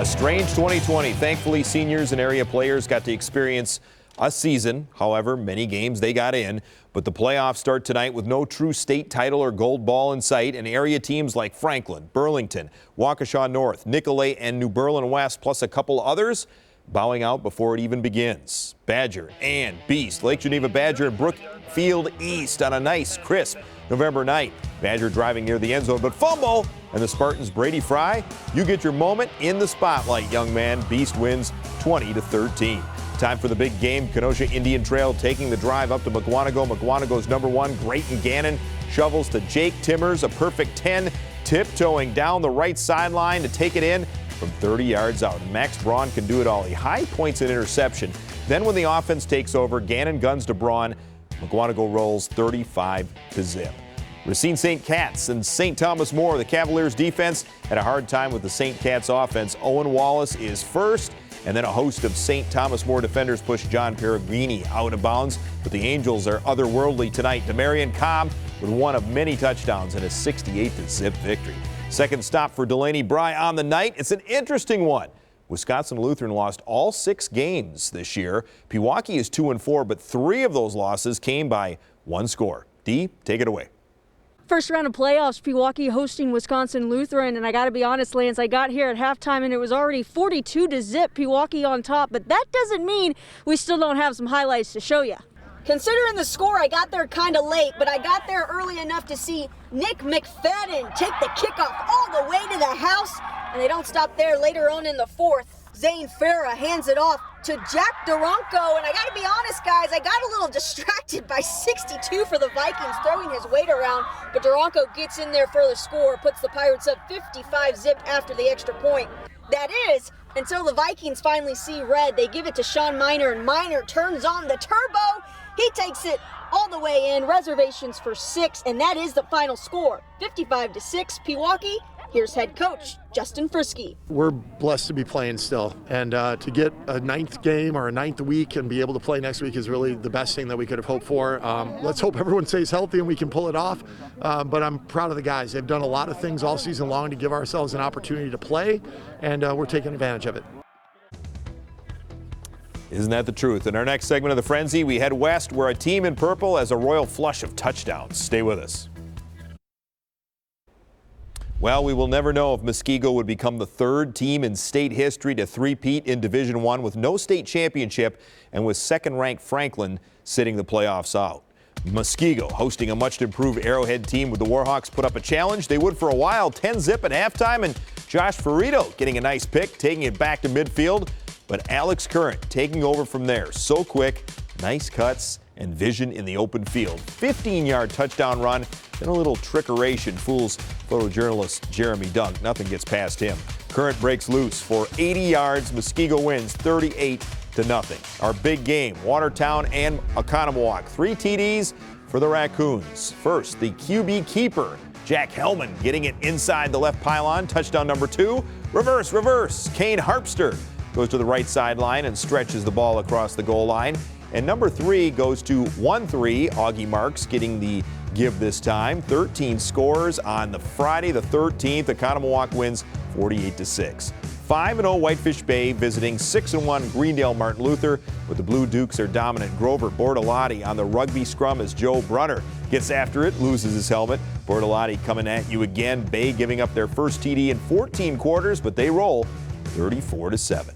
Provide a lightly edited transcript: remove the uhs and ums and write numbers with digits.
A strange 2020. Thankfully, seniors and area players got to experience a season. However, many games they got in. But the playoffs start tonight with no true state title or gold ball in sight. And area teams like Franklin, Burlington, Waukesha North, Nicolet, and New Berlin West, plus a couple others, bowing out before it even begins. Badger and Beast. Lake Geneva Badger and Brookfield East on a nice, crisp November night. Badger driving near the end zone, but fumble, and the Spartans' Brady Fry. You get your moment in the spotlight, young man. Beast wins 20-13. Time for the big game. Kenosha Indian Trail taking the drive up to MUKWONAGO. MUKWONAGO's #1, Grayton Gannon, shovels to Jake Timmers, a perfect 10, tiptoeing down the right sideline to take it in from 30 yards out. Max Braun can do it all. He high points an interception. Then when the offense takes over, Gannon guns to Braun. MUKWONAGO rolls 35-0. Racine St. Cats and St. Thomas More. The Cavaliers defense had a hard time with the St. Cats offense. Owen Wallace is first, and then a host of St. Thomas More defenders push John Peregrini out of bounds. But the Angels are otherworldly tonight. Demarion Cobb with one of many touchdowns in a 68-0 victory. Second stop for Delaney Bry on the night. It's an interesting one. Wisconsin Lutheran lost all 6 games this year. Pewaukee is 2-4, but 3 of those losses came by 1 score. Dee, take it away. First round of playoffs, Pewaukee hosting Wisconsin Lutheran, and I got to be honest, Lance, I got here at halftime and it was already 42-0, Pewaukee on top, but that doesn't mean we still don't have some highlights to show you. Considering the score, I got there kind of late, but I got there early enough to see Nick McFadden take the kickoff all the way to the house, and they don't stop there. Later on in the 4th, Zane Farah hands it off to Jack Duranko, and I got to be honest, guys, I got a little distracted by 62 for the Vikings throwing his weight around, but Duranko gets in there for the score, puts the Pirates up 55-0 after the extra point. That is, until the Vikings finally see red. They give it to Sean Miner, and Miner turns on the turbo. He takes it all the way in, reservations for 6, and that is the final score, 55-6, Pewaukee. Here's head coach Justin Frisky. We're blessed to be playing still, and to get a 9th game or a 9th week and be able to play next week is really the best thing that we could have hoped for. Let's hope everyone stays healthy and we can pull it off, but I'm proud of the guys. They've done a lot of things all season long to give ourselves an opportunity to play, and we're taking advantage of it. Isn't that the truth? In our next segment of The Frenzy, we head west where a team in purple has a royal flush of touchdowns. Stay with us. Well, we will never know if Muskego would become the 3rd team in state history to three-peat in Division I with no state championship and with 2nd-ranked Franklin sitting the playoffs out. Muskego hosting a much-improved Arrowhead team with the Warhawks put up a challenge. They would for a while, 10-0 at halftime, and Josh Ferrito getting a nice pick, taking it back to midfield. But Alex Current taking over from there. So quick, nice cuts, and vision in the open field. 15-yard touchdown run, then a little trickeration fools photojournalist Jeremy Dunk. Nothing gets past him. Current breaks loose for 80 yards. Muskego wins 38-0. Our big game, Watertown and OCONOMOWOC. 3 TDs for the Raccoons. First, the QB keeper, Jack Hellman, getting it inside the left pylon. Touchdown number 2. Reverse. Kane Harpster goes to the right sideline and stretches the ball across the goal line. And number 3 goes to 1-3. Augie Marks getting the give this time. 13 scores on the Friday the 13th. OCONOMOWOC wins 48-6. 5-0 Whitefish Bay visiting 6-1 Greendale Martin Luther, but the Blue Dukes are dominant. Grover Bortolotti on the rugby scrum as Joe Brunner gets after it, loses his helmet. Bortolotti coming at you again. Bay giving up their first TD in 14 quarters, but they roll 34-7.